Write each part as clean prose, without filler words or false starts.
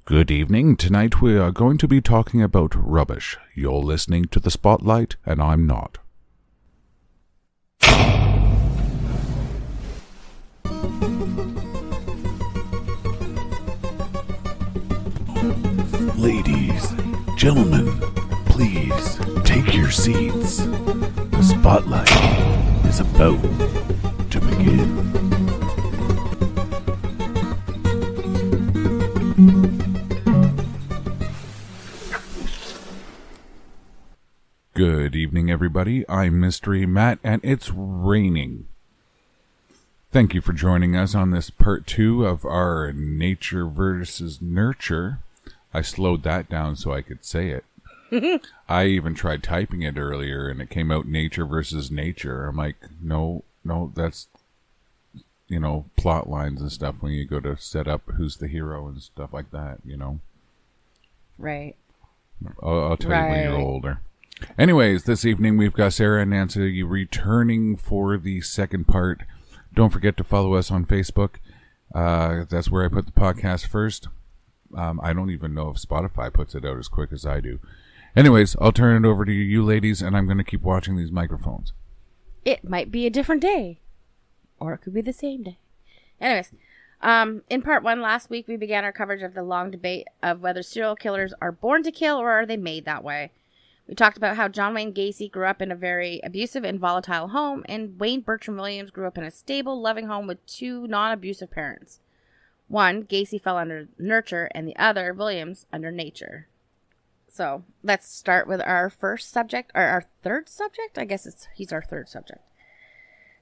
Good evening. Tonight we are going to be talking about rubbish. You're listening to The Spotlight, and I'm not. Ladies, gentlemen, please take your seats. The Spotlight is about to begin. Good evening, everybody. I'm Mystery Matt, and it's raining. Thank you for joining us on this part 2 of our Nature versus Nurture. I slowed that down so I could say it. I even tried typing it earlier, and it came out Nature versus Nature. I'm like, no, that's, plot lines and stuff when you go to set up who's the hero and stuff like that, Right. I'll tell you when you're older. Anyways, this evening we've got Sarah and Nancy returning for the second part. Don't forget to follow us on Facebook. That's where I put the podcast first. I don't even know if Spotify puts it out as quick as I do. Anyways, I'll turn it over to you ladies, and I'm going to keep watching these microphones. It might be a different day. Or it could be the same day. Anyways, in part 1 last week, we began our coverage of the long debate of whether serial killers are born to kill or are they made that way. We talked about how John Wayne Gacy grew up in a very abusive and volatile home, and Wayne Bertram Williams grew up in a stable, loving home with 2 non-abusive parents. One, Gacy, fell under nurture, and the other, Williams, under nature. So, let's start with our first subject, or our third subject? I guess he's our third subject.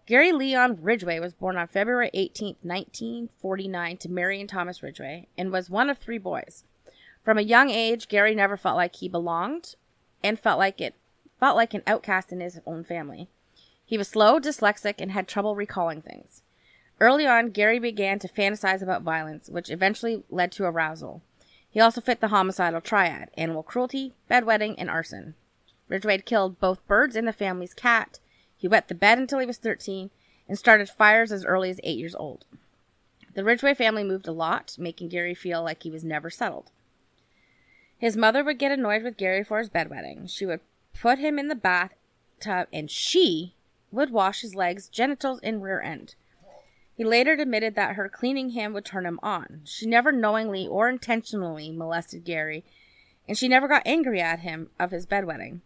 Gary Leon Ridgway was born on February 18, 1949, to Mary and Thomas Ridgway, and was one of 3 boys. From a young age, Gary never felt like he belonged, and felt like an outcast in his own family. He was slow, dyslexic, and had trouble recalling things. Early on, Gary began to fantasize about violence, which eventually led to arousal. He also fit the homicidal triad: animal cruelty, bedwetting, and arson. Ridgway had killed both birds and the family's cat. He wet the bed until he was 13, and started fires as early as 8 years old. The Ridgway family moved a lot, making Gary feel like he was never settled. His mother would get annoyed with Gary for his bedwetting. She would put him in the bathtub, and she would wash his legs, genitals, and rear end. He later admitted that her cleaning him would turn him on. She never knowingly or intentionally molested Gary, and she never got angry at him of his bedwetting.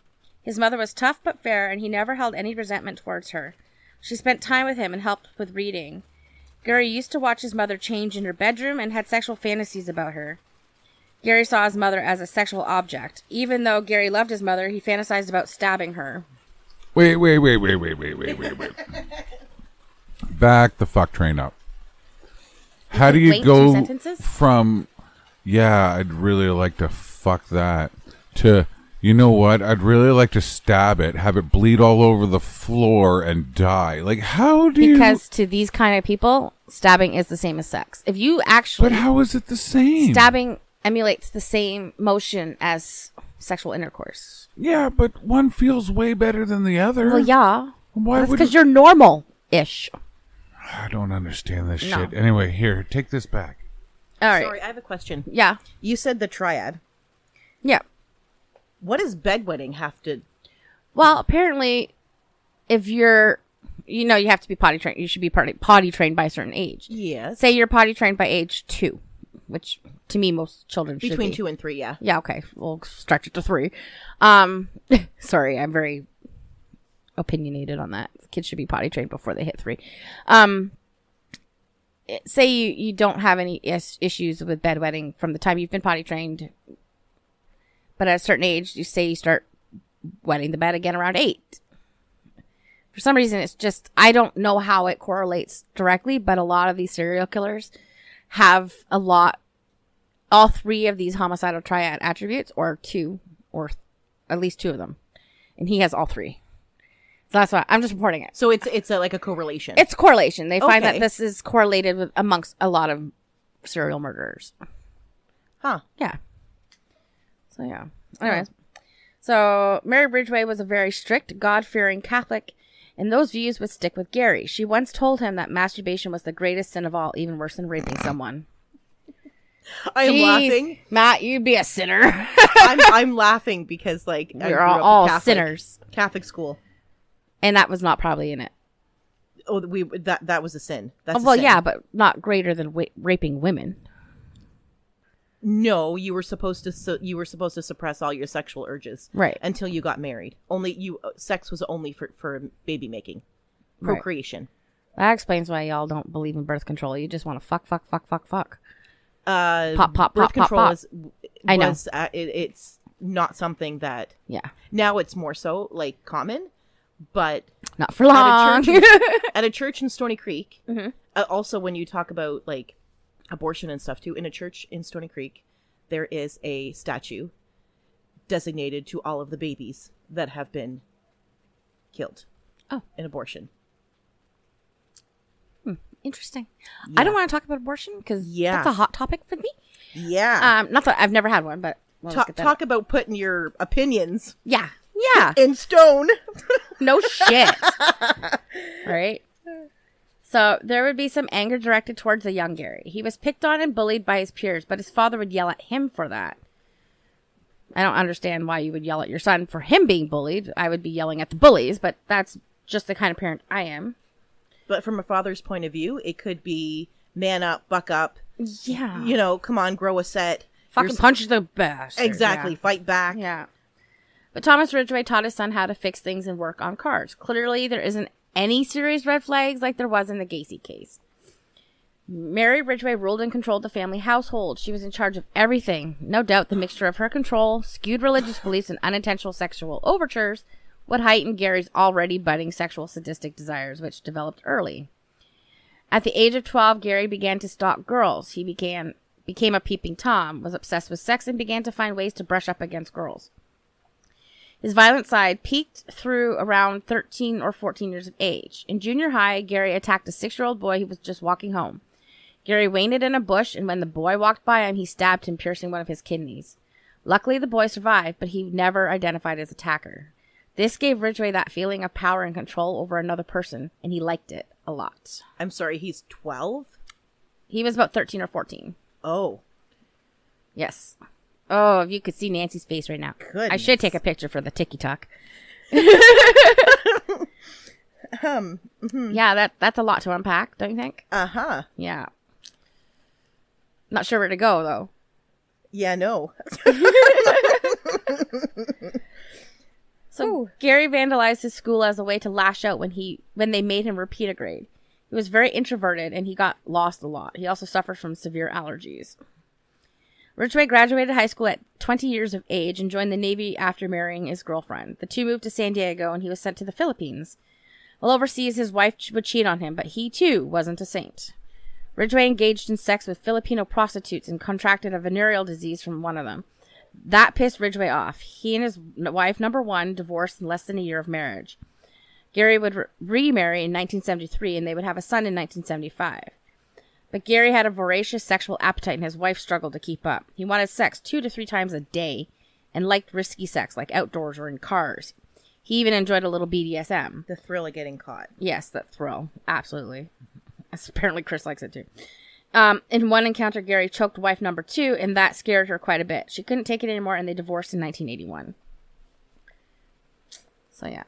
His mother was tough but fair, and he never held any resentment towards her. She spent time with him and helped with reading. Gary used to watch his mother change in her bedroom and had sexual fantasies about her. Gary saw his mother as a sexual object. Even though Gary loved his mother, he fantasized about stabbing her. Wait. Back the fuck train up. How do you go from, I'd really like to fuck that, to, you know what, I'd really like to stab it, have it bleed all over the floor, and die? Like, how do you... Because to these kind of people, stabbing is the same as sex. If you actually... But how is it the same? Stabbing emulates the same motion as sexual intercourse. Yeah, but one feels way better than the other. Well, yeah. Why? That's because you're normal-ish. I don't understand this shit. Anyway, here, take this back. All right. Sorry, I have a question. Yeah. You said the triad. Yeah. What does bedwetting have to... Well, apparently, if you're... you have to be potty trained. You should be potty trained by a certain age. Yes. Say you're potty trained by age 2. Which, to me, most children should be. Between 2 and 3, yeah. Yeah, okay. We'll stretch it to 3. Sorry, I'm very opinionated on that. Kids should be potty trained before they hit 3. Say you don't have any issues with bedwetting from the time you've been potty trained, but at a certain age, you start wetting the bed again around 8. For some reason, it's just, I don't know how it correlates directly, but a lot of these serial killers have all 3 of these homicidal triad attributes, or 2, or at least 2 of them. And he has all 3. So that's why I'm just reporting it. So it's like a correlation. It's correlation. They find that this is correlated with amongst a lot of serial murderers. Huh. Yeah. So, yeah. Anyways. So, Mary Ridgway was a very strict, God-fearing Catholic, and those views would stick with Gary. She once told him that masturbation was the greatest sin of all, even worse than raping someone. I am Jeez, laughing. Matt, you'd be a sinner. I'm laughing because like I We're grew up all Catholic, sinners. Catholic school. And that was not probably in it. Oh, that was a sin. That's a Well, sin. yeah, but not greater than raping women. No, you were supposed to suppress all your sexual urges, Right. until you got married. Sex was only for baby making, procreation. That explains why y'all don't believe in birth control. You just want to fuck. Birth Pop, control pop. I know. It's not something that Yeah. now it's more so like common, but Not for long. at a church in Stony Creek. Mhm. Also, when you talk about like abortion and stuff too, in a church in Stony Creek, there is a statue designated to all of the babies that have been killed. Oh. In abortion. Interesting. Yeah. I don't want to talk about abortion because Yeah. that's a hot topic for me. Yeah. Not that I've never had one, but we'll just get that Talk about putting your opinions Yeah. Yeah. in stone. No shit. Right? So there would be some anger directed towards the young Gary. He was picked on and bullied by his peers, but his father would yell at him for that. I don't understand why you would yell at your son for him being bullied. I would be yelling at the bullies, but that's just the kind of parent I am. But from a father's point of view, it could be man up, buck up. Yeah. You know, come on, grow a set. Fucking punch the bastard. Exactly. Yeah. Fight back. Yeah. But Thomas Ridgway taught his son how to fix things and work on cars. Clearly, there isn't any serious red flags like there was in the Gacy case. Mary Ridgway ruled and controlled the family household. She was in charge of everything. No doubt the mixture of her control, skewed religious beliefs, and unintentional sexual overtures would heighten Gary's already budding sexual sadistic desires, which developed early. At the age of 12, Gary began to stalk girls. He became a peeping Tom, was obsessed with sex, and began to find ways to brush up against girls. His violent side peaked through around 13 or 14 years of age. In junior high, Gary attacked a 6-year-old boy who was just walking home. Gary waited in a bush, and when the boy walked by him, he stabbed him, piercing one of his kidneys. Luckily, the boy survived, but he never identified his attacker. This gave Ridgway that feeling of power and control over another person, and he liked it a lot. I'm sorry, he's 12? He was about 13 or 14. Oh. Yes. Oh, if you could see Nancy's face right now. Goodness. I should take a picture for the TikTok. Yeah, that's a lot to unpack, don't you think? Uh-huh. Yeah. Not sure where to go, though. Yeah, no. So Gary vandalized his school as a way to lash out when they made him repeat a grade. He was very introverted and he got lost a lot. He also suffered from severe allergies. Ridgway graduated high school at 20 years of age and joined the Navy after marrying his girlfriend. The two moved to San Diego and he was sent to the Philippines. While overseas, his wife would cheat on him, but he too wasn't a saint. Ridgway engaged in sex with Filipino prostitutes and contracted a venereal disease from one of them. That pissed Ridgway off. He and his wife, number one, divorced in less than a year of marriage. Gary would remarry in 1973, and they would have a son in 1975. But Gary had a voracious sexual appetite, and his wife struggled to keep up. He wanted sex 2 to 3 times a day, and liked risky sex, like outdoors or in cars. He even enjoyed a little BDSM. The thrill of getting caught. Yes, that thrill. Absolutely. Apparently Chris likes it too. In one encounter, Gary choked wife number 2, and that scared her quite a bit. She couldn't take it anymore, and they divorced in 1981. So, yeah.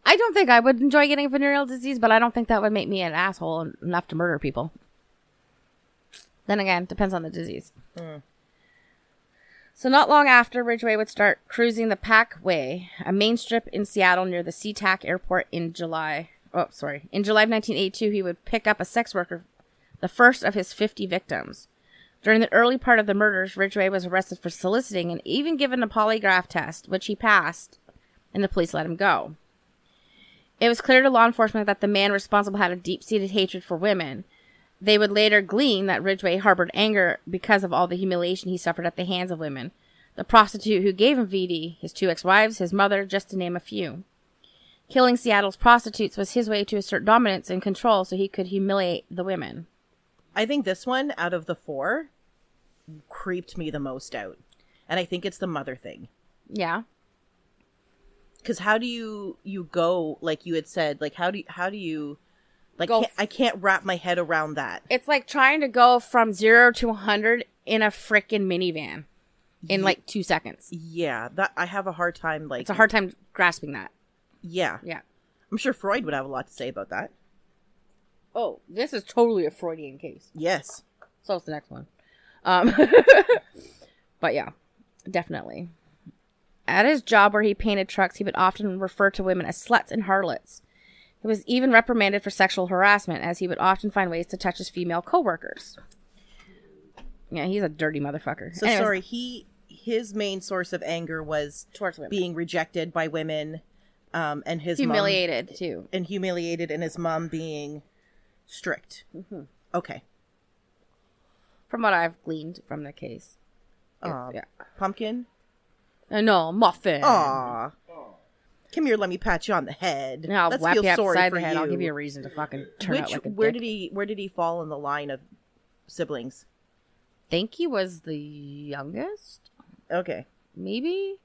I don't think I would enjoy getting a venereal disease, but I don't think that would make me an asshole enough to murder people. Then again, depends on the disease. So not long after, Ridgway would start cruising the Pac Way, a main strip in Seattle near the SeaTac airport in July. In July of 1982, he would pick up a sex worker, the first of his 50 victims. During the early part of the murders, Ridgway was arrested for soliciting and even given a polygraph test, which he passed, and the police let him go. It was clear to law enforcement that the man responsible had a deep-seated hatred for women. They would later glean that Ridgway harbored anger because of all the humiliation he suffered at the hands of women. The prostitute who gave him VD, his 2 ex-wives, his mother, just to name a few. Killing Seattle's prostitutes was his way to assert dominance and control so he could humiliate the women. I think this one, out of the 4, creeped me the most out. And I think it's the mother thing. Yeah. Because how do you go, like you had said, like how do you Like, go. I can't wrap my head around that. It's like trying to go from 0 to 100 in a freaking minivan in like 2 seconds. Yeah, that I have a hard time. Like, It's a hard time grasping that. Yeah, Yeah. I'm sure Freud would have a lot to say about that. Oh, this is totally a Freudian case. Yes. So it's the next one. But yeah, definitely. At his job where he painted trucks, he would often refer to women as sluts and harlots. He was even reprimanded for sexual harassment, as he would often find ways to touch his female coworkers. Yeah, he's a dirty motherfucker. So Anyways, sorry, his main source of anger was towards women. being rejected by women, and his Humiliated, too. and humiliated, and his mom being strict. Mm-hmm. Okay. From what I've gleaned from the case. Yeah. Pumpkin. No, muffin. Aw. Come here, let me pat you on the head. Now I'll Let's whap feel you sorry upside for the head. you. I'll give you a reason to fucking turn out like a Where dick. did he fall in the line of siblings? Think he was the youngest? Okay. Maybe?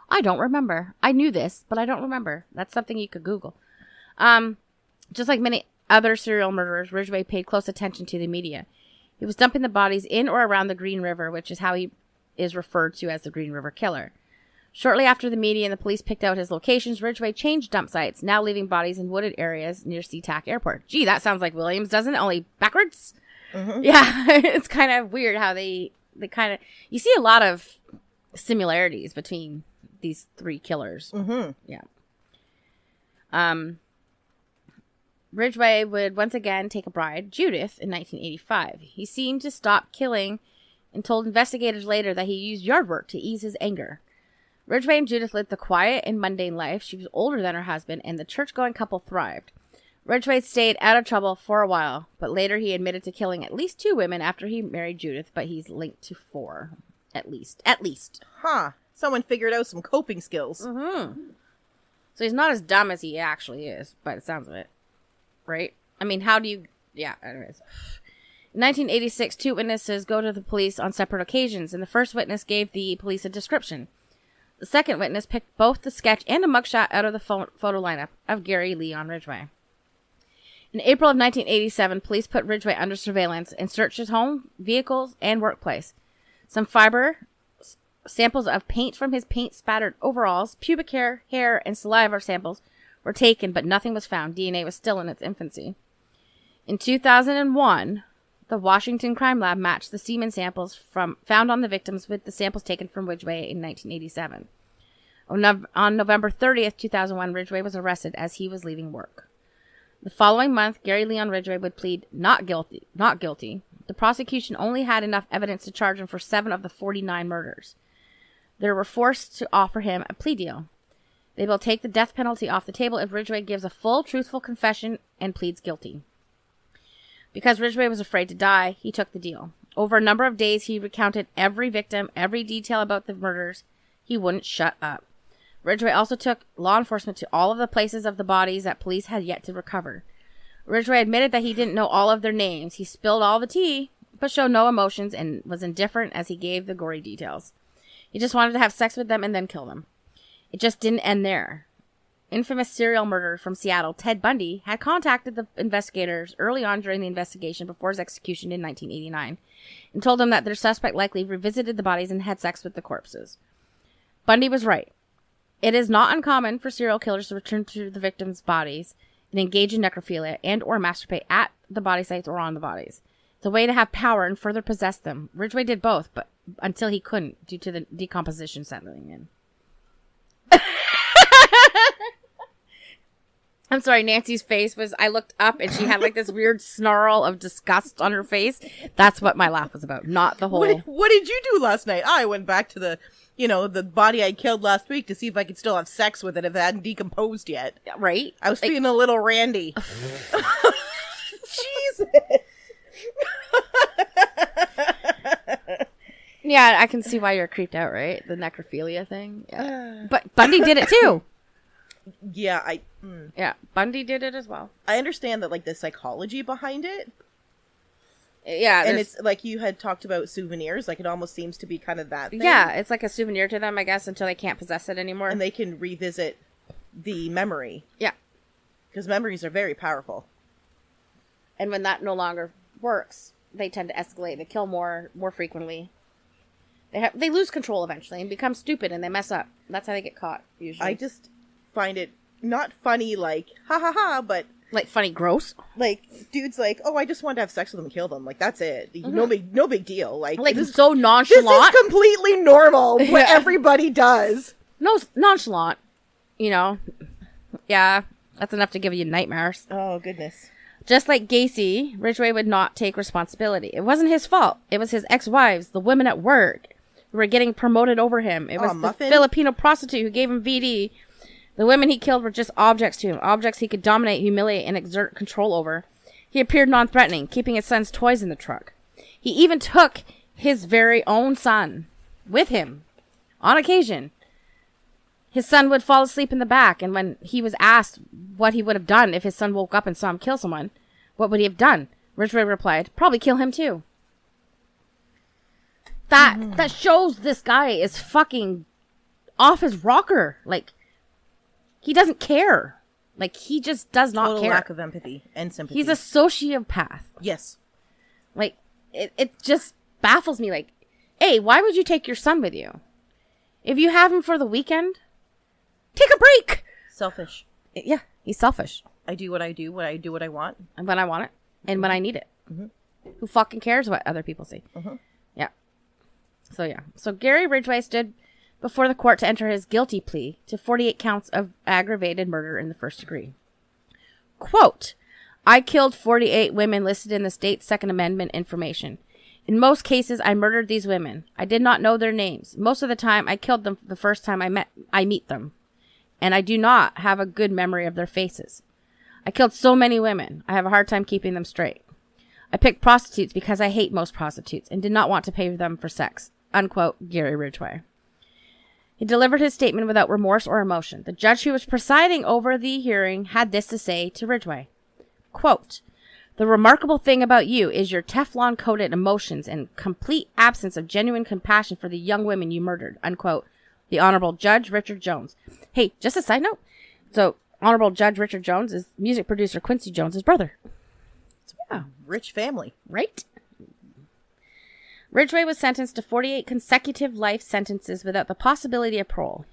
I don't remember. I knew this, but I don't remember. That's something you could Google. Just like many other serial murderers, Ridgway paid close attention to the media. He was dumping the bodies in or around the Green River, which is how he is referred to as the Green River Killer. Shortly after the media and the police picked out his locations, Ridgway changed dump sites, now leaving bodies in wooded areas near SeaTac Airport. Gee, that sounds like Williams, doesn't it? Only backwards? Mm-hmm. Yeah, it's kind of weird how they kind of... You see a lot of similarities between these three killers. Mm-hmm. Yeah. Ridgway would once again take a bride, Judith, in 1985. He seemed to stop killing and told investigators later that he used yard work to ease his anger. Ridgway and Judith lived a quiet and mundane life. She was older than her husband, and the church-going couple thrived. Ridgway stayed out of trouble for a while, but later he admitted to killing at least 2 women after he married Judith, but he's linked to 4. At least. Huh. Someone figured out some coping skills. Mm-hmm. So he's not as dumb as he actually is, by the sounds of it. Right? I mean, how do you... Yeah, anyways. In 1986, 2 witnesses go to the police on separate occasions, and the first witness gave the police a description. The second witness picked both the sketch and a mugshot out of the photo lineup of Gary Leon Ridgway. In April of 1987, police put Ridgway under surveillance and searched his home, vehicles, and workplace. Some fiber, samples of paint from his paint-spattered overalls, pubic hair, and saliva samples were taken, but nothing was found. DNA was still in its infancy. In 2001, the Washington Crime Lab matched the semen samples found on the victims with the samples taken from Ridgway in 1987. On November 30th, 2001, Ridgway was arrested as he was leaving work. The following month, Gary Leon Ridgway would plead not guilty. The prosecution only had enough evidence to charge him for 7 of the 49 murders. They were forced to offer him a plea deal. They will take the death penalty off the table if Ridgway gives a full, truthful confession and pleads guilty. Because Ridgway was afraid to die, he took the deal. Over a number of days, he recounted every victim, every detail about the murders. He wouldn't shut up. Ridgway also took law enforcement to all of the places of the bodies that police had yet to recover. Ridgway admitted that he didn't know all of their names. He spilled all the tea, but showed no emotions and was indifferent as he gave the gory details. He just wanted to have sex with them and then kill them. It just didn't end there. Infamous serial murderer from Seattle, Ted Bundy, had contacted the investigators early on during the investigation before his execution in 1989 and told them that their suspect likely revisited the bodies and had sex with the corpses. Bundy was right. It is not uncommon for serial killers to return to the victims' bodies and engage in necrophilia and or masturbate at the body sites or on the bodies. It's a way to have power and further possess them. Ridgway did both, but until he couldn't due to the decomposition settling in. I'm sorry, Nancy's face was, I looked up and she had like this weird snarl of disgust on her face. That's what my laugh was about, not the whole... What did you do last night? I went back to the body I killed last week to see if I could still have sex with it if it hadn't decomposed yet. Right? I was feeling a little randy. Jesus. Yeah, I can see why you're creeped out, right? The necrophilia thing. Yeah. But Bundy did it too. Yeah, Yeah, Bundy did it as well. I understand that, like, the psychology behind it. Yeah. And it's like you had talked about souvenirs. Like, it almost seems to be kind of that thing. Yeah, it's like a souvenir to them, I guess, until they can't possess it anymore. And they can revisit the memory. Yeah. Because memories are very powerful. And when that no longer works, they tend to escalate. They kill more frequently. They lose control eventually and become stupid and they mess up. That's how they get caught, usually. I just find it not funny, like, ha ha ha, but... Like, funny, gross? Like, dude's like, oh, I just wanted to have sex with him and kill them. Like, that's it. No big deal. Like this, so nonchalant. This is completely normal, what everybody does. No, nonchalant. You know? Yeah, that's enough to give you nightmares. Oh, goodness. Just like Gacy, Ridgway would not take responsibility. It wasn't his fault. It was his ex-wives, the women at work, who were getting promoted over him. It was the Filipino prostitute who gave him VD. The women he killed were just objects to him, objects he could dominate, humiliate, and exert control over. He appeared non-threatening, keeping his son's toys in the truck. He even took his very own son with him on occasion. His son would fall asleep in the back, and when he was asked what he would have done if his son woke up and saw him kill someone, what would he have done? Ridgway replied, probably kill him too. That shows this guy is fucking off his rocker. Like, he doesn't care. Like, he just does not Total care. lack of empathy and sympathy. He's a sociopath. Yes. Like, it just baffles me. Like, hey, why would you take your son with you? If you have him for the weekend, take a break. Selfish. Yeah, he's selfish. I do what I do, what I want. And when I want it, and when I need it. Who fucking cares what other people say? Yeah. So Gary Ridgway stood before the court to enter his guilty plea to 48 counts of aggravated murder in the first degree. Quote, I killed 48 women listed in the state's Second Amendment information. In most cases, I murdered these women. I did not know their names. Most of the time, I killed them the first time I meet them. And I do not have a good memory of their faces. I killed so many women, I have a hard time keeping them straight. I picked prostitutes because I hate most prostitutes and did not want to pay them for sex. Unquote, Gary Ridgway. He delivered his statement without remorse or emotion. The judge who was presiding over the hearing had this to say to Ridgway. Quote, the remarkable thing about you is your Teflon-coated emotions and complete absence of genuine compassion for the young women you murdered. Unquote. The Honorable Judge Richard Jones. Hey, just a side note. So, Honorable Judge Richard Jones is music producer Quincy Jones' brother. So, yeah. Rich family. Right? Ridgway was sentenced to 48 consecutive life sentences without the possibility of parole.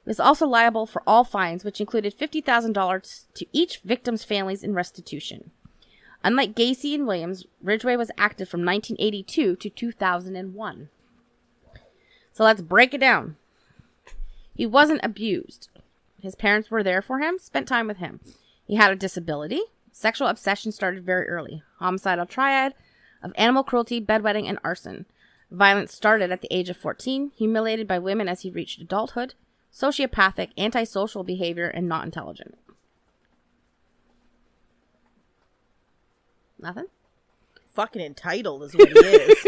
He was also liable for all fines, which included $50,000 to each victim's families in restitution. Unlike Gacy and Williams, Ridgway was active from 1982 to 2001. So let's break it down. He wasn't abused. His parents were there for him, spent time with him. He had a disability. Sexual obsession started very early. Homicidal triad of animal cruelty, bedwetting, and arson. Violence started at the age of 14, humiliated by women as he reached adulthood, sociopathic, antisocial behavior, and not intelligent. Nothing? Fucking entitled is what he is.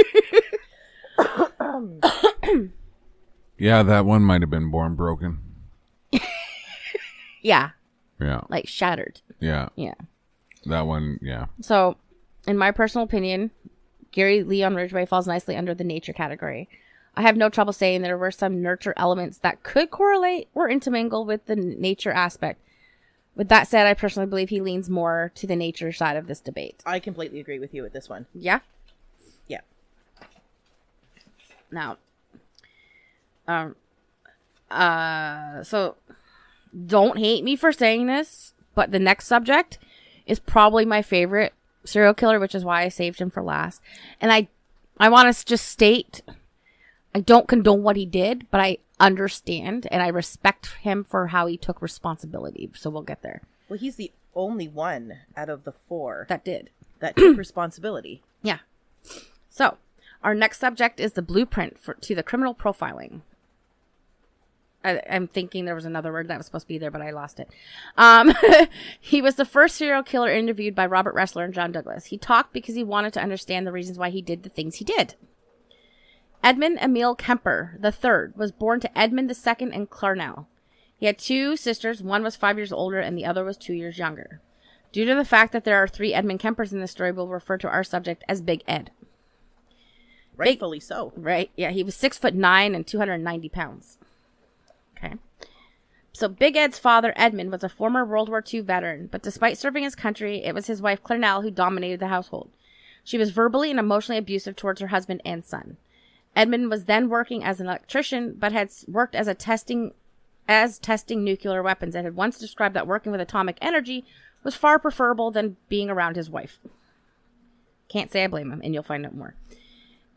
Yeah, that one might have been born broken. Yeah. Yeah. Like shattered. Yeah. Yeah. That one, yeah. So, in my personal opinion, Gary Leon Ridgway falls nicely under the nature category. I have no trouble saying there were some nurture elements that could correlate or intermingle with the nature aspect. With that said, I personally believe he leans more to the nature side of this debate. I completely agree with you with this one. Yeah? Yeah. Now, so don't hate me for saying this, but the next subject is probably my favorite serial killer, which is why I saved him for last. And I want to just state, I don't condone what he did, but I understand and I respect him for how he took responsibility. So we'll get there. Well, he's the only one out of the four That that took responsibility. Yeah. So, our next subject is the blueprint to the criminal profiling. I'm thinking there was another word that was supposed to be there, but I lost it. He was the first serial killer interviewed by Robert Ressler and John Douglas. He talked because he wanted to understand the reasons why he did the things he did. Edmund Emil Kemper III was born to Edmund II in Clarnell. He had two sisters. One was 5 years older and the other was 2 years younger. Due to the fact that there are 3 Edmund Kempers in this story, we'll refer to our subject as Big Ed. Rightfully so. Right? Yeah, he was 6'9" and 290 pounds. Okay. So Big Ed's father, Edmund, was a former World War II veteran, but despite serving his country, it was his wife, Clarnell, who dominated the household. She was verbally and emotionally abusive towards her husband and son. Edmund was then working as an electrician, but had worked as testing nuclear weapons, and had once described that working with atomic energy was far preferable than being around his wife. Can't say I blame him, and you'll find out more.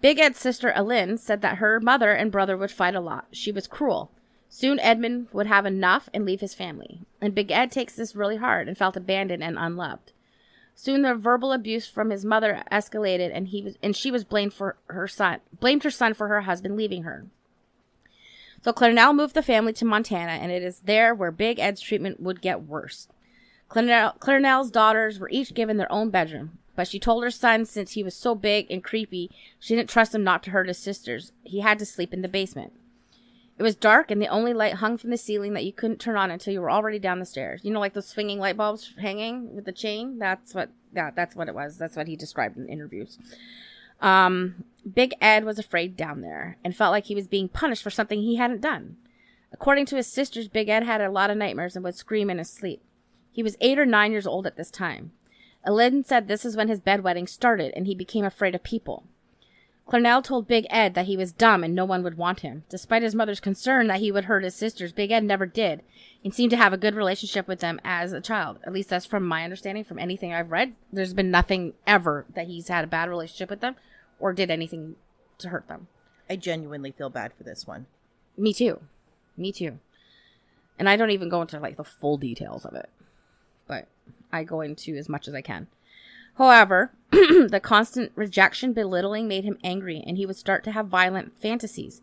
Big Ed's sister, Alin, said that her mother and brother would fight a lot. She was cruel. Soon Edmund would have enough and leave his family. And Big Ed takes this really hard and felt abandoned and unloved. Soon the verbal abuse from his mother escalated, and she was blamed her son for her husband leaving her. So Clarnell moved the family to Montana, and it is there where Big Ed's treatment would get worse. Clarnell's daughters were each given their own bedroom, but she told her son, since he was so big and creepy, she didn't trust him not to hurt his sisters. He had to sleep in the basement. It was dark, and the only light hung from the ceiling that you couldn't turn on until you were already down the stairs. You know, like those swinging light bulbs hanging with the chain? That's what it was. That's what he described in interviews. Big Ed was afraid down there and felt like he was being punished for something he hadn't done. According to his sisters, Big Ed had a lot of nightmares and would scream in his sleep. He was 8 or 9 years old at this time. Alin said this is when his bedwetting started, and he became afraid of people. Clarnell told Big Ed that he was dumb and no one would want him. Despite his mother's concern that he would hurt his sisters, Big Ed never did, and seemed to have a good relationship with them as a child. At least that's from my understanding, from anything I've read. There's been nothing ever that he's had a bad relationship with them or did anything to hurt them. I genuinely feel bad for this one. Me too. And I don't even go into like the full details of it, but I go into as much as I can. However, the constant rejection, belittling made him angry, and he would start to have violent fantasies.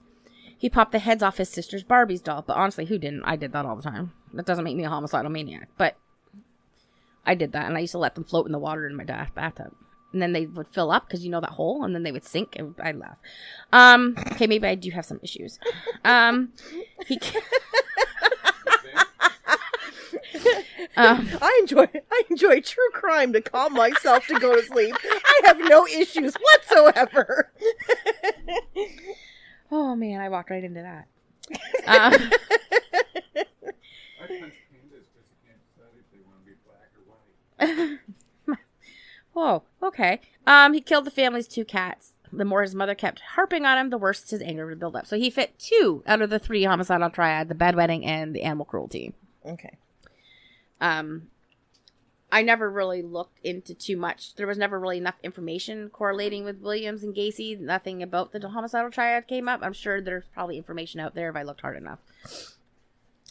He popped the heads off his sister's Barbie's doll, but honestly, who didn't? I did that all the time. That doesn't make me a homicidal maniac, but I did that, and I used to let them float in the water in my bathtub. And then they would fill up, because you know that hole, and then they would sink, and I'd laugh. Okay, maybe I do have some issues. I enjoy true crime to calm myself to go to sleep. I have no issues whatsoever. Oh man, I walked right into that. I punch pandas because you can't decide if they want to be black or white. Oh, okay. He killed the family's 2 cats. The more his mother kept harping on him, the worse his anger would build up. So he fit 2 out of the 3 homicidal triad: the bedwetting and the animal cruelty. Okay. I never really looked into too much. There was never really enough information correlating with Williams and Gacy. Nothing about the homicidal triad came up. I'm sure there's probably information out there if I looked hard enough.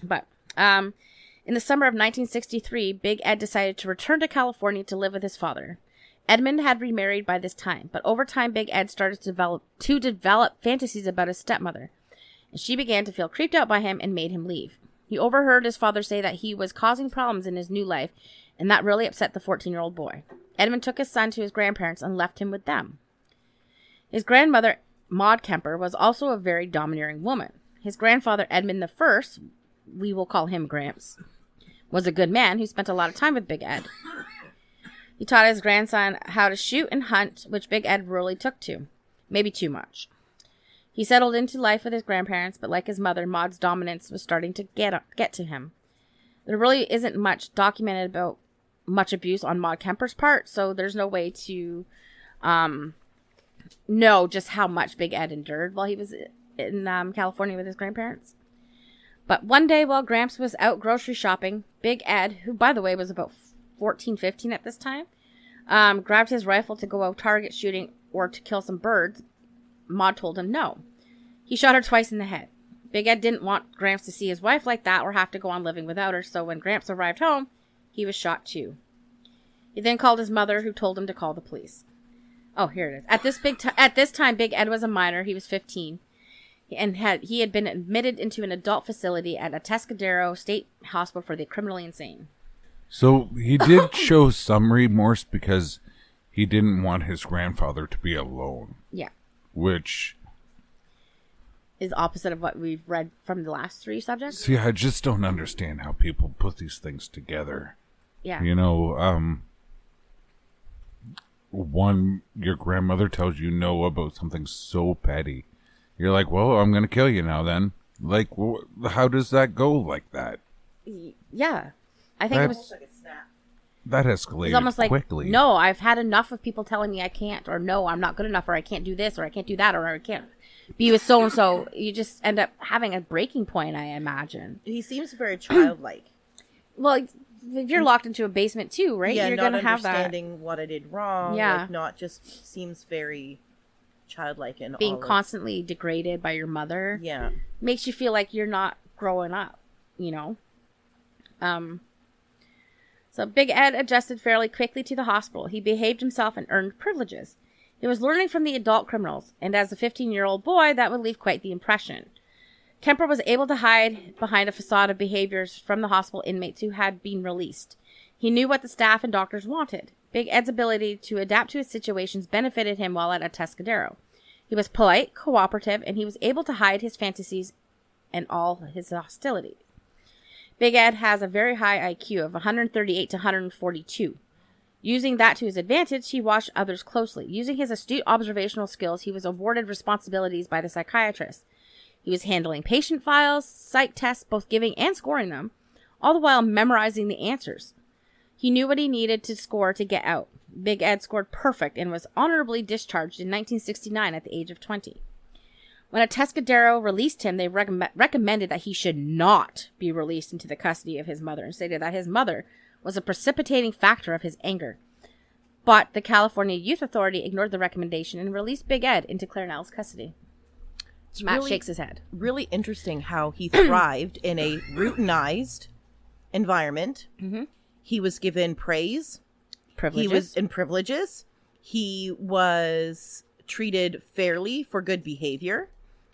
But, in the summer of 1963, Big Ed decided to return to California to live with his father. Edmund had remarried by this time, but over time, Big Ed started to develop fantasies about his stepmother, and she began to feel creeped out by him and made him leave. He overheard his father say that he was causing problems in his new life, and that really upset the 14-year-old boy. Edmund took his son to his grandparents and left him with them. His grandmother, Maud Kemper, was also a very domineering woman. His grandfather, Edmund I, we will call him Gramps, was a good man who spent a lot of time with Big Ed. He taught his grandson how to shoot and hunt, which Big Ed really took to, maybe too much. He settled into life with his grandparents, but like his mother, Maud's dominance was starting to get to him. There really isn't much documented about much abuse on Maud Kemper's part, so there's no way to know just how much Big Ed endured while he was in California with his grandparents. But one day while Gramps was out grocery shopping, Big Ed, who by the way was about 14, 15 at this time, grabbed his rifle to go out target shooting or to kill some birds. Maud told him no. He shot her twice in the head. Big Ed didn't want Gramps to see his wife like that or have to go on living without her, so when Gramps arrived home, he was shot too. He then called his mother, who told him to call the police. Oh, here it is. At this time, Big Ed was a minor. He was 15. And he had been admitted into an adult facility at Atascadero State Hospital for the Criminally Insane. So he did show some remorse because he didn't want his grandfather to be alone. Yeah. Which is opposite of what we've read from the last 3 subjects. See, I just don't understand how people put these things together. Yeah. You know, one, your grandmother tells you no about something so petty. You're like, well, I'm going to kill you now then. Like, how does that go like that? Yeah. I think it was That escalated almost like, quickly. no, I've had enough of people telling me I can't, or no, I'm not good enough, or I can't do this, or I can't do that, or I can't be with so-and-so. You just end up having a breaking point, I imagine. He seems very childlike. Well, if you're locked into a basement too, right? Yeah, You're not going to have that. understanding what I did wrong. Yeah. Like, not just seems very childlike and Being all constantly degraded by your mother Yeah. makes you feel like you're not growing up, you know? So Big Ed adjusted fairly quickly to the hospital. He behaved himself and earned privileges. He was learning from the adult criminals, and as a 15-year-old boy, that would leave quite the impression. Kemper was able to hide behind a facade of behaviors from the hospital inmates who had been released. He knew what the staff and doctors wanted. Big Ed's ability to adapt to his situations benefited him while at Atascadero. He was polite, cooperative, and he was able to hide his fantasies and all his hostility. Big Ed has a very high IQ of 138 to 142. Using that to his advantage, he watched others closely. Using his astute observational skills, he was awarded responsibilities by the psychiatrist. He was handling patient files, psych tests, both giving and scoring them, all the while memorizing the answers. He knew what he needed to score to get out. Big Ed scored perfect and was honorably discharged in 1969 at the age of 20. When Atascadero released him, they recommended that he should not be released into the custody of his mother and stated that his mother was a precipitating factor of his anger. But the California Youth Authority ignored the recommendation and released Big Ed into Clarnell's custody. Matt shakes his head. Really interesting how he thrived in a routinized environment. Mm-hmm. He was given praise. Privileges. He was in privileges. He was treated fairly for good behavior.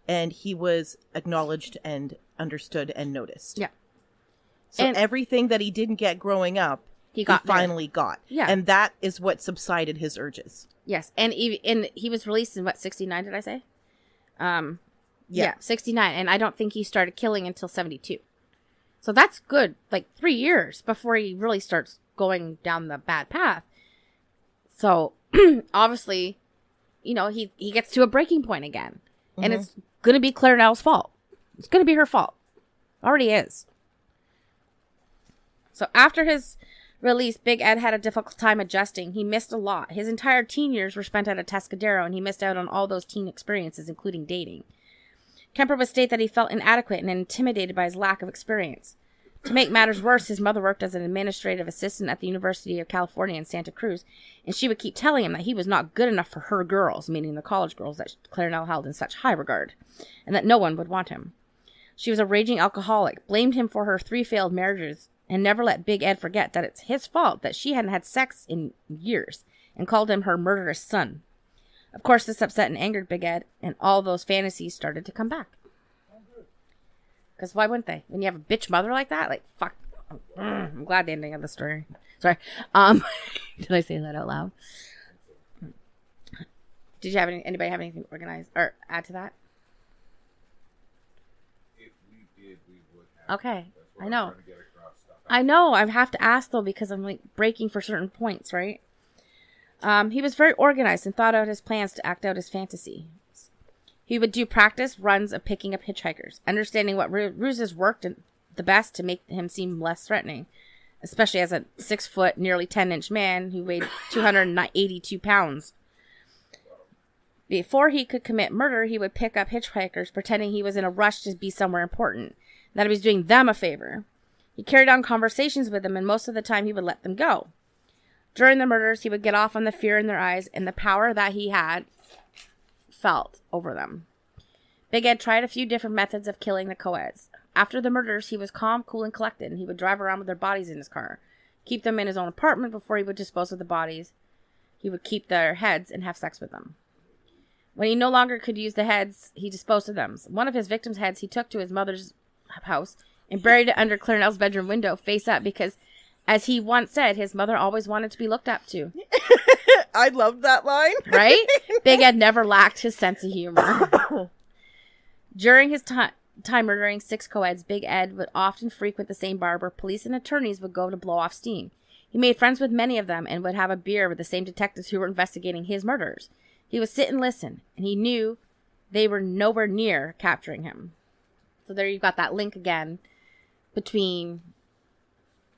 And he was acknowledged and understood and noticed. Yeah. So And- everything that he didn't get growing up, he got there. finally got. Yeah. And that is what subsided his urges. Yes, and he was released in, 69, did I say? Yeah, 69, and I don't think he started killing until 72. So that's good, like 3 years before he really starts going down the bad path. So, obviously, you know, he gets to a breaking point again. And it's going to be Clarnell's fault. It's going to be her fault. Already is. So after his release, Big Ed had a difficult time adjusting. He missed a lot. His entire teen years were spent at Atascadero, and he missed out on all those teen experiences, including dating. Kemper would state that he felt inadequate and intimidated by his lack of experience. To make matters worse, his mother worked as an administrative assistant at the University of California in Santa Cruz, and she would keep telling him that he was not good enough for her girls, meaning the college girls that Clarnell held in such high regard, and that no one would want him. She was a raging alcoholic, blamed him for her 3 failed marriages, and never let Big Ed forget that it's his fault that she hadn't had sex in years, and called him her murderous son. Of course, this upset and angered Big Ed, and all those fantasies started to come back. Because why wouldn't they? When you have a bitch mother like that, like, fuck. I'm glad the ending of the story. Sorry. Did I say that out loud? Did you have anybody have anything organized or add to that? If we did, we would have. Okay, That's what I I'm know. trying to get across stuff. I know. I have to ask though because I'm like breaking for certain points, right? He was very organized and thought out his plans to act out his fantasy. He would do practice runs of picking up hitchhikers, understanding what ruses worked the best to make him seem less threatening, especially as a 6 foot, nearly 10-inch man who weighed 282 pounds. Before he could commit murder, he would pick up hitchhikers, pretending he was in a rush to be somewhere important, that he was doing them a favor. He carried on conversations with them, and most of the time he would let them go. During the murders, he would get off on the fear in their eyes and the power that he had felt over them. Big Ed tried a few different methods of killing the co-eds. After the murders, he was calm, cool, and collected, and he would drive around with their bodies in his car, keep them in his own apartment before he would dispose of the bodies. He would keep their heads and have sex with them. When he no longer could use the heads, he disposed of them. One of his victims' heads he took to his mother's house and buried it under Clarnell's bedroom window, face up, because, as he once said, his mother always wanted to be looked up to. I love that line. Right? Big Ed never lacked his sense of humor. During his time murdering 6 co-eds, Big Ed would often frequent the same bar where police and attorneys would go to blow off steam. He made friends with many of them and would have a beer with the same detectives who were investigating his murders. He would sit and listen, and he knew they were nowhere near capturing him. So there you've got that link again between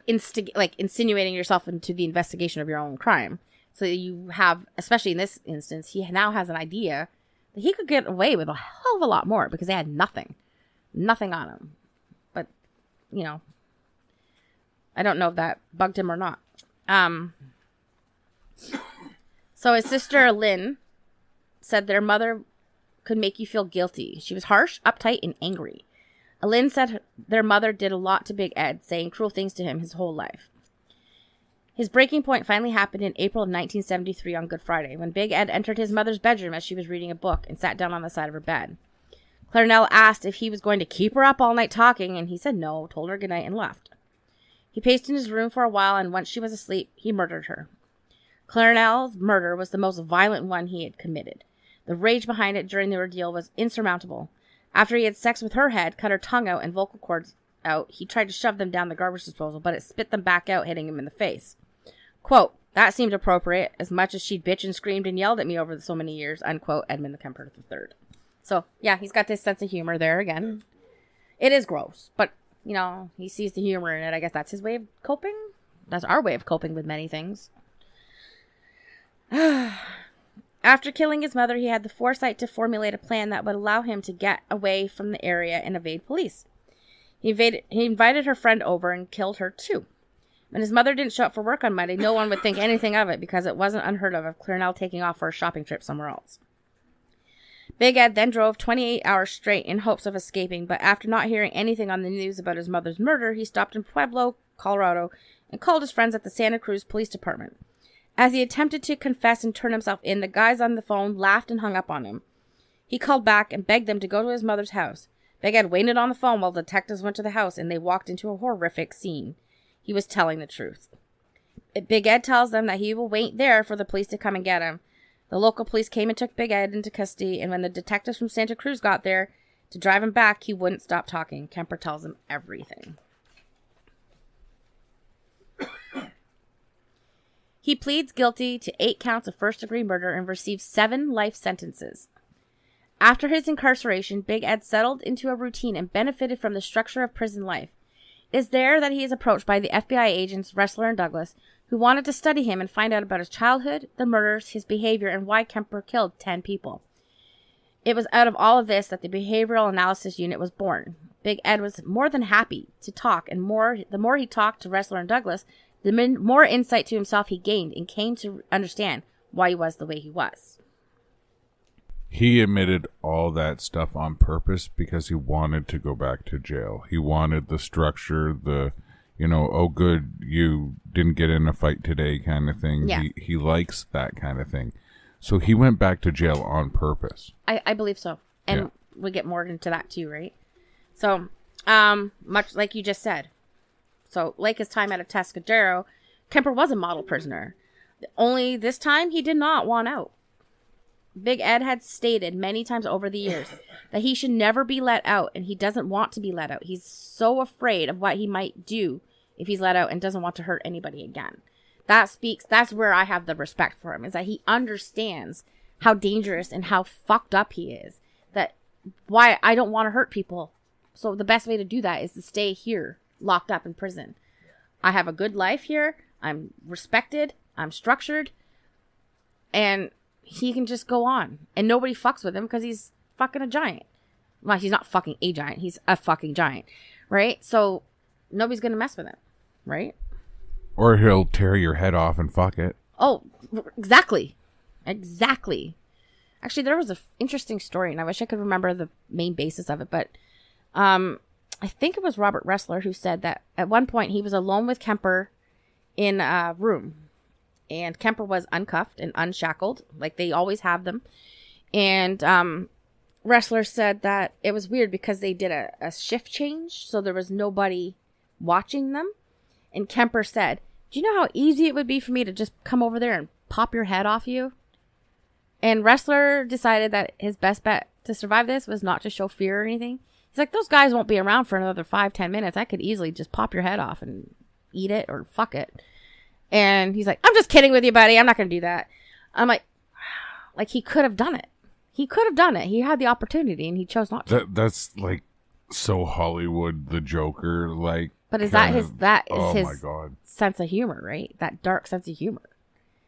insinuating yourself into the investigation of your own crime. So you have, especially in this instance, he now has an idea that he could get away with a hell of a lot more because they had nothing on him. But, you know, I don't know if that bugged him or not. So his sister, Lynn, said their mother could make you feel guilty. She was harsh, uptight, and angry. Lynn said their mother did a lot to Big Ed, saying cruel things to him his whole life. His breaking point finally happened in April of 1973 on Good Friday, when Big Ed entered his mother's bedroom as she was reading a book and sat down on the side of her bed. Clarnell asked if he was going to keep her up all night talking, and he said no, told her goodnight, and left. He paced in his room for a while, and once she was asleep, he murdered her. Clarnell's murder was the most violent one he had committed. The rage behind it during the ordeal was insurmountable. After he had sex with her head, cut her tongue out and vocal cords out, he tried to shove them down the garbage disposal, but it spit them back out, hitting him in the face. Quote, that seemed appropriate, as much as she'd bitched and screamed and yelled at me over so many years, unquote, Edmund Kemper III. So, yeah, he's got this sense of humor there again. It is gross, but, you know, he sees the humor in it. I guess that's his way of coping. That's our way of coping with many things. After killing his mother, he had the foresight to formulate a plan that would allow him to get away from the area and evade police. He invited her friend over and killed her, too. When his mother didn't show up for work on Monday, no one would think anything of it because it wasn't unheard of Clarnell taking off for a shopping trip somewhere else. Big Ed then drove 28 hours straight in hopes of escaping, but after not hearing anything on the news about his mother's murder, he stopped in Pueblo, Colorado, and called his friends at the Santa Cruz Police Department. As he attempted to confess and turn himself in, the guys on the phone laughed and hung up on him. He called back and begged them to go to his mother's house. Big Ed waited on the phone while detectives went to the house, and they walked into a horrific scene. He was telling the truth. Big Ed tells them that he will wait there for the police to come and get him. The local police came and took Big Ed into custody, and when the detectives from Santa Cruz got there to drive him back, he wouldn't stop talking. Kemper tells him everything. He pleads guilty to 8 counts of first-degree murder and receives 7 life sentences. After his incarceration, Big Ed settled into a routine and benefited from the structure of prison life. It is there that he is approached by the FBI agents Ressler and Douglas, who wanted to study him and find out about his childhood, the murders, his behavior, and why Kemper killed 10 people. It was out of all of this that the Behavioral Analysis Unit was born. Big Ed was more than happy to talk, and the more he talked to Ressler and Douglas, the more insight to himself he gained and came to understand why he was the way he was. He admitted all that stuff on purpose because he wanted to go back to jail. He wanted the structure, oh, good, you didn't get in a fight today kind of thing. Yeah. He likes that kind of thing. So he went back to jail on purpose. I believe so. And Yeah. we'll get more into that too, right? So, much like you just said. So, like his time at Atascadero, Kemper was a model prisoner. Only this time, he did not want out. Big Ed had stated many times over the years that he should never be let out, and he doesn't want to be let out. He's so afraid of what he might do if he's let out and doesn't want to hurt anybody again. That's where I have the respect for him, is that he understands how dangerous and how fucked up he is. That why I don't want to hurt people. So the best way to do that is to stay here, locked up in prison. I have a good life here. I'm respected. I'm structured. And he can just go on. And nobody fucks with him because he's fucking a giant. Well, he's not fucking a giant. He's a fucking giant. Right? So nobody's going to mess with him. Right? Or he'll tear your head off and fuck it. Oh, exactly. Exactly. Actually, there was an interesting story, and I wish I could remember the main basis of it, but I think it was Robert Ressler who said that at one point he was alone with Kemper in a room, and Kemper was uncuffed and unshackled, like they always have them, and Ressler said that it was weird because they did a shift change, so there was nobody watching them, and Kemper said, "Do you know how easy it would be for me to just come over there and pop your head off you?" And Ressler decided that his best bet to survive this was not to show fear or anything. He's like, those guys won't be around for another 5-10 minutes. I could easily just pop your head off and eat it or fuck it. And he's like, I'm just kidding with you, buddy. I'm not going to do that. I'm like he could have done it. He could have done it. He had the opportunity and he chose not to. That's like so Hollywood, the Joker. Like, But is kind that his of- that is oh his my God. sense of humor, right? That dark sense of humor.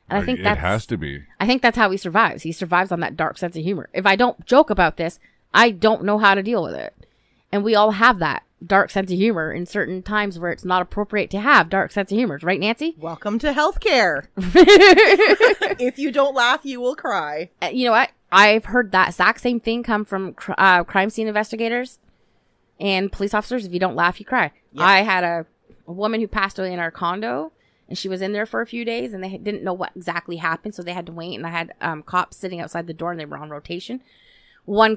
And I Like, think it that's has to be. I think that's how he survives. He survives on that dark sense of humor. If I don't joke about this, I don't know how to deal with it. And we all have that dark sense of humor in certain times where it's not appropriate to have dark sense of humor, right, Nancy? Welcome to healthcare. If you don't laugh, you will cry. You know what? I've heard that exact same thing come from crime scene investigators and police officers. If you don't laugh, you cry. Yep. I had a woman who passed away in our condo, and she was in there for a few days, and they didn't know what exactly happened, so they had to wait. And I had cops sitting outside the door, and they were on rotation. One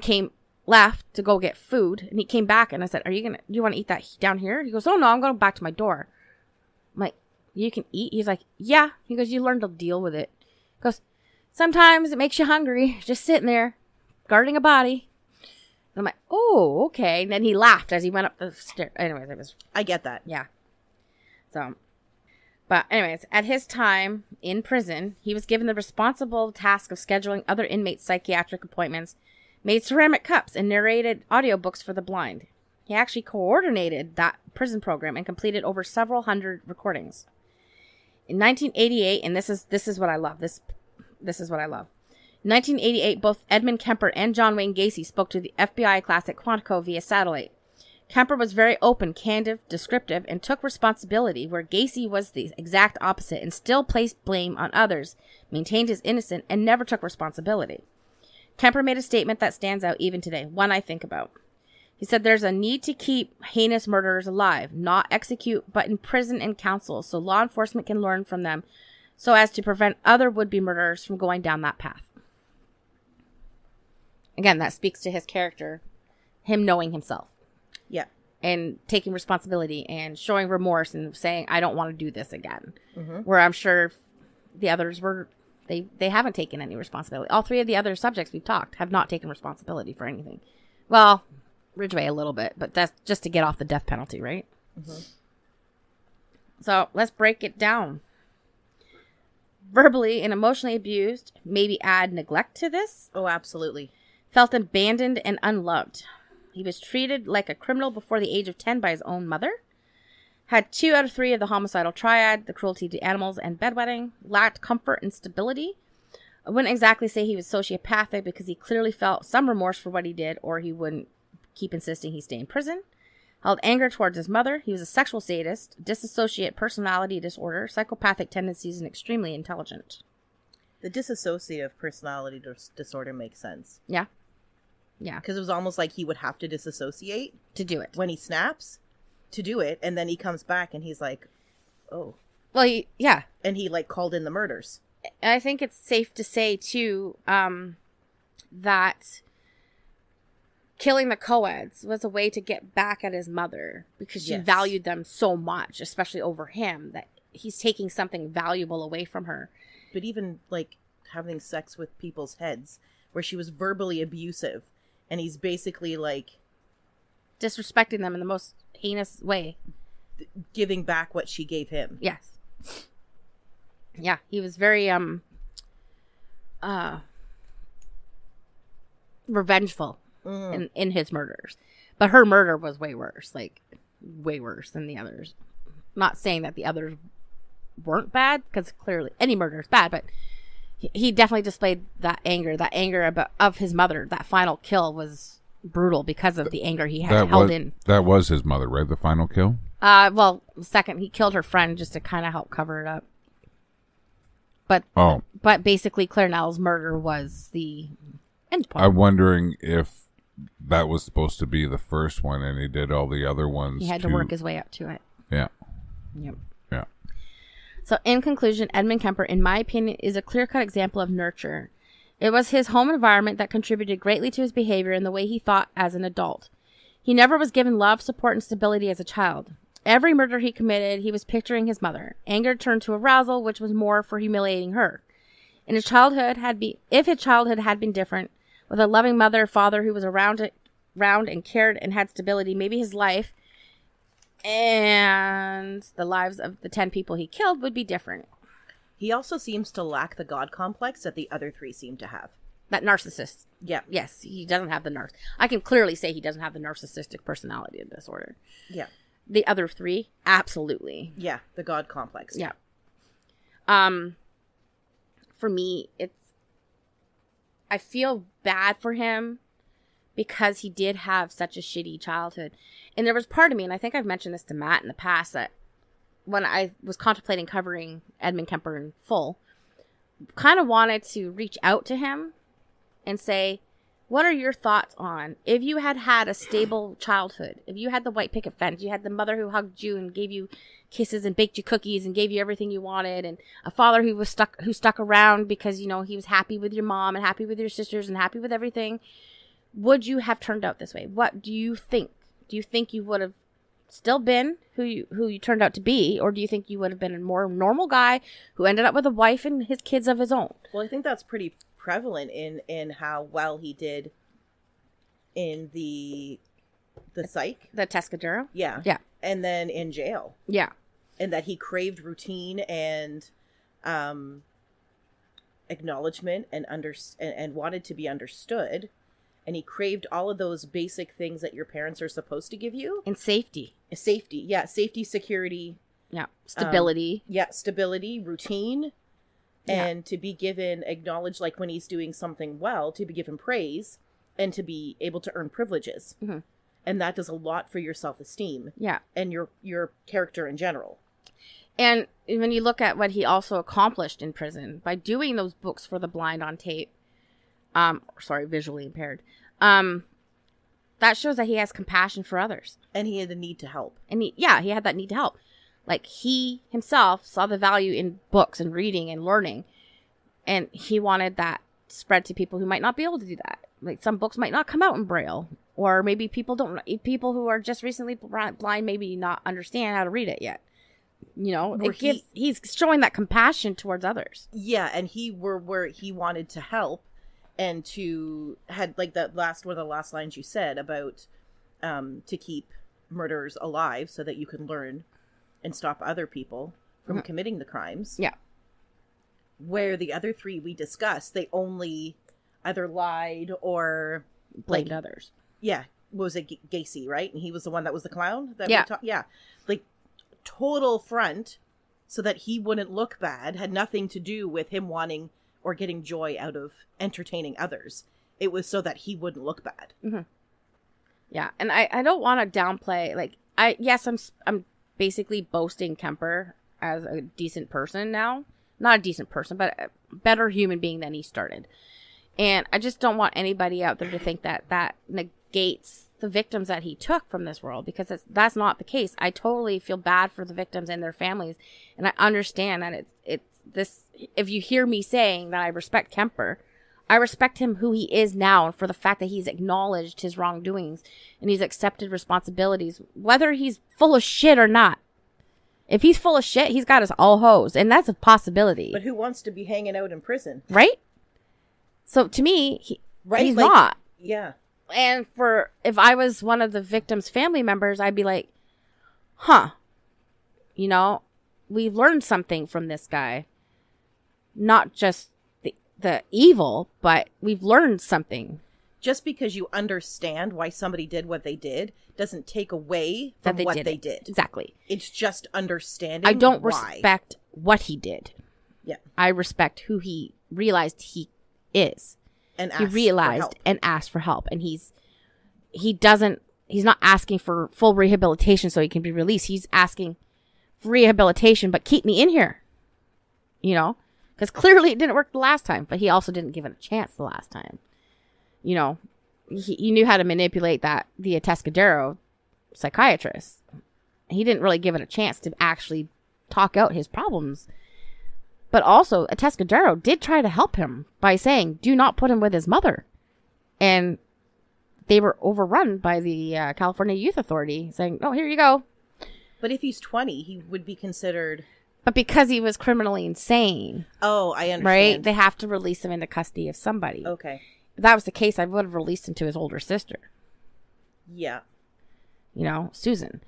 left to go get food, and he came back, and I said, do you want to eat that down here? He goes, oh no, I'm going back to my door. I'm like, you can eat? He's like, yeah. He goes, you learn to deal with it. He goes, sometimes it makes you hungry, just sitting there, guarding a body. And I'm like, oh, okay. And then he laughed as he went up the stairs. Anyways, it was, I get that. yeah. So, but anyways, at his time in prison, he was given the responsible task of scheduling other inmates' psychiatric appointments, made ceramic cups, and narrated audiobooks for the blind. He actually coordinated that prison program and completed over several hundred recordings. In 1988, and this is what I love. This is what I love. In 1988, both Edmund Kemper and John Wayne Gacy spoke to the FBI classic Quantico via satellite. Kemper was very open, candid, descriptive, and took responsibility, where Gacy was the exact opposite and still placed blame on others, maintained his innocence, and never took responsibility. Kemper made a statement that stands out even today, one I think about. He said there's a need to keep heinous murderers alive, not execute, but imprison and counsel, so law enforcement can learn from them so as to prevent other would-be murderers from going down that path. Again, that speaks to his character, him knowing himself. Yeah. And taking responsibility and showing remorse and saying, I don't want to do this again. Mm-hmm. Where I'm sure the others were, they haven't taken any responsibility. All three of the other subjects we've talked have not taken responsibility for anything. Well, Ridgway a little bit, but that's just to get off the death penalty, right? Mm-hmm. So let's break it down. Verbally and emotionally abused, maybe add neglect to this. Oh, absolutely. Felt abandoned and unloved. He was treated like a criminal before the age of 10 by his own mother. Had 2 out of 3 of the homicidal triad, the cruelty to animals and bedwetting. Lacked comfort and stability. I wouldn't exactly say he was sociopathic because he clearly felt some remorse for what he did, or he wouldn't keep insisting he stay in prison. Held anger towards his mother. He was a sexual sadist, dissociate personality disorder, psychopathic tendencies, and extremely intelligent. The dissociative personality disorder makes sense. Yeah. Yeah. Because it was almost like he would have to disassociate To do it. when he snaps to do it, and then he comes back and he's like, oh. Well, yeah. And he, like, called in the murders. I think it's safe to say, too, that killing the co-eds was a way to get back at his mother because she Yes. valued them so much, especially over him, that he's taking something valuable away from her. But even, like, having sex with people's heads, where she was verbally abusive, and he's basically, like, Disrespecting them in the most heinous way. giving back what she gave him. Yes. Yeah, he was very, revengeful in his murders. But her murder was way worse, like, way worse than the others. Not saying that the others weren't bad, because clearly any murder is bad, but he definitely displayed that anger of his mother. That final kill was brutal because of the anger he had held in. That was his mother, right? The final kill? Well, second, he killed her friend just to kind of help cover it up. But basically, Claire Nell's murder was the end point. I'm wondering if that was supposed to be the first one and he did all the other ones. He had to work his way up to it. Yeah. Yep. Yeah. So, in conclusion, Edmund Kemper, in my opinion, is a clear-cut example of nurture. It was his home environment that contributed greatly to his behavior and the way he thought as an adult. He never was given love, support, and stability as a child. Every murder he committed, he was picturing his mother. Anger turned to arousal, which was more for humiliating her. If his childhood had been different, with a loving mother, father who was around and cared and had stability, maybe his life and the lives of the 10 people he killed would be different. He also seems to lack the God complex that the other 3 seem to have. That narcissist. Yeah. Yes, he doesn't have the I can clearly say he doesn't have the narcissistic personality disorder. Yeah. The other three, absolutely. Yeah, the God complex. Yeah. For me, I feel bad for him because he did have such a shitty childhood. And there was part of me, and I think I've mentioned this to Matt in the past, that when I was contemplating covering Edmund Kemper in full, kind of wanted to reach out to him and say, what are your thoughts on if you had had a stable childhood, if you had the white picket fence, you had the mother who hugged you and gave you kisses and baked you cookies and gave you everything you wanted, and a father who stuck around because, you know, he was happy with your mom and happy with your sisters and happy with everything, would you have turned out this way? What do you think? Do you think you would have still been who you turned out to be, or do you think you would have been a more normal guy who ended up with a wife and his kids of his own? Well, I think that's pretty prevalent in how well he did in the psych. The Tescadero? Yeah. Yeah. And then in jail. Yeah. And that he craved routine and acknowledgement and wanted to be understood. And he craved all of those basic things that your parents are supposed to give you. And safety. Safety. Yeah. Safety, security. Yeah. Stability. Stability, routine. Yeah. And to be given, acknowledged, like when he's doing something well, to be given praise and to be able to earn privileges. Mm-hmm. And that does a lot for your self-esteem. Yeah. And your character in general. And when you look at what he also accomplished in prison by doing those books for the blind on tape, visually impaired, that shows that he has compassion for others. And he had the need to help. And he had that need to help. Like, he himself saw the value in books and reading and learning. And he wanted that spread to people who might not be able to do that. Like, some books might not come out in Braille. Or maybe people who are just recently blind maybe not understand how to read it yet. You know, he's showing that compassion towards others. Yeah, and where he wanted to help and had like one of the last lines you said about to keep murderers alive so that you can learn and stop other people from committing the crimes. Yeah. Where the other three we discussed, they only either lied or blamed others. Yeah. Was it Gacy, right? And he was the one that was the clown? Yeah. Yeah. Like, total front so that he wouldn't look bad had nothing to do with him wanting or getting joy out of entertaining others. It was so that he wouldn't look bad. Mm-hmm. Yeah. And I don't want to downplay, like, I'm basically boasting Kemper as a decent person now. Not a decent person, but a better human being than he started. And I just don't want anybody out there to think that negates the victims that he took from this world, because that's not the case. I totally feel bad for the victims and their families. And I understand that it's this, if you hear me saying that I respect Kemper, I respect him who he is now, and for the fact that he's acknowledged his wrongdoings and he's accepted responsibilities, whether he's full of shit or not. If he's full of shit, he's got us all hosed, and that's a possibility. But who wants to be hanging out in prison? Right? So to me, he's like, not. Yeah. And if I was one of the victim's family members, I'd be like, huh, you know, we've learned something from this guy. Not just the evil, but we've learned something. Just because you understand why somebody did what they did doesn't take away from what they did. Exactly. It's just understanding. I don't why. respect what he did. Yeah. I respect who he realized he is. And he realized and asked for help. And he's not asking for full rehabilitation so he can be released. He's asking for rehabilitation, but keep me in here. You know? Because clearly it didn't work the last time, but he also didn't give it a chance the last time. You know, he knew how to manipulate the Atascadero psychiatrist. He didn't really give it a chance to actually talk out his problems. But also, Atascadero did try to help him by saying, do not put him with his mother. And they were overrun by the California Youth Authority, saying, oh, here you go. But if he's 20, he would be considered... But because he was criminally insane. Oh, I understand. Right? They have to release him into custody of somebody. Okay. If that was the case, I would have released him to his older sister. Yeah. You know, Susan.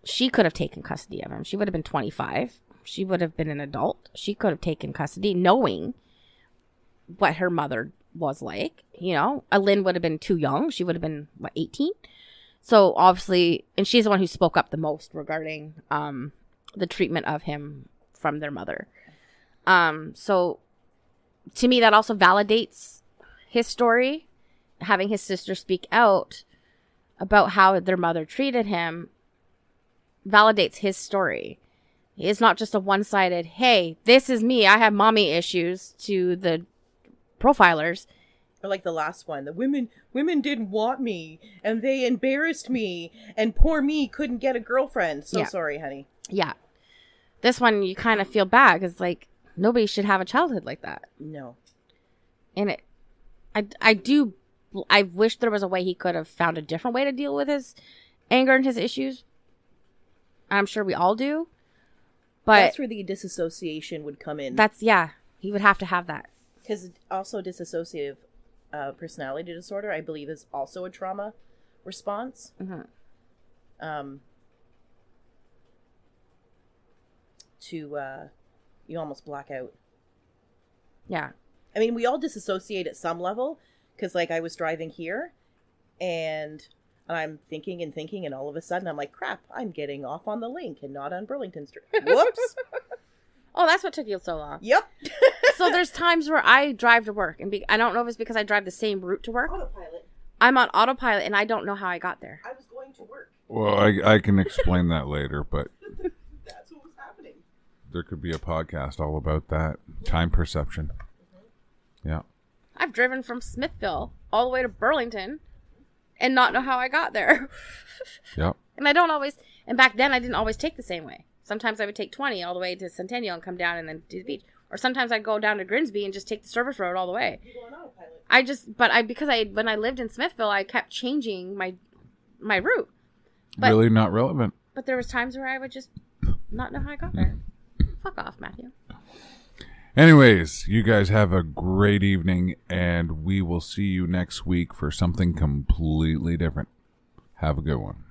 She could have taken custody of him. She would have been 25. She would have been an adult. She could have taken custody knowing what her mother was like. You know, Lynn would have been too young. She would have been, 18? So obviously, and she's the one who spoke up the most regarding the treatment of him from their mother. So to me, that also validates his story. Having his sister speak out about how their mother treated him validates his story. It's not just a one-sided, hey, this is me, I have mommy issues, to the profilers. Or like the last one, the women didn't want me, and they embarrassed me, and poor me couldn't get a girlfriend. So sorry, honey. Yeah. This one, you kind of feel bad, because, like, nobody should have a childhood like that. No. And I wish there was a way he could have found a different way to deal with his anger and his issues. I'm sure we all do. But that's where the disassociation would come in. He would have to have that. Because also dissociative personality disorder, I believe, is also a trauma response. Mm-hmm. You almost black out. Yeah. I mean, we all disassociate at some level, because, like, I was driving here, and I'm thinking, and all of a sudden I'm like, crap, I'm getting off on the link and not on Burlington Street. Whoops. Oh, that's what took you so long. Yep. So there's times where I drive to work, and I don't know if it's because I drive the same route to work. Autopilot. I'm on autopilot, and I don't know how I got there. I was going to work. Well, I can explain that later, but that's what was happening. There could be a podcast all about that. Time perception. Mm-hmm. Yeah. I've driven from Smithville all the way to Burlington and not know how I got there. Yep. And back then I didn't always take the same way. Sometimes I would take 20 all the way to Centennial and come down and then do the beach. Or sometimes I'd go down to Grimsby and just take the service road all the way. You go on autopilot. When I lived in Smithville, I kept changing my route. But, really not relevant. But there was times where I would just not know how I got there. Fuck off, Matthew. Anyways, you guys have a great evening, and we will see you next week for something completely different. Have a good one.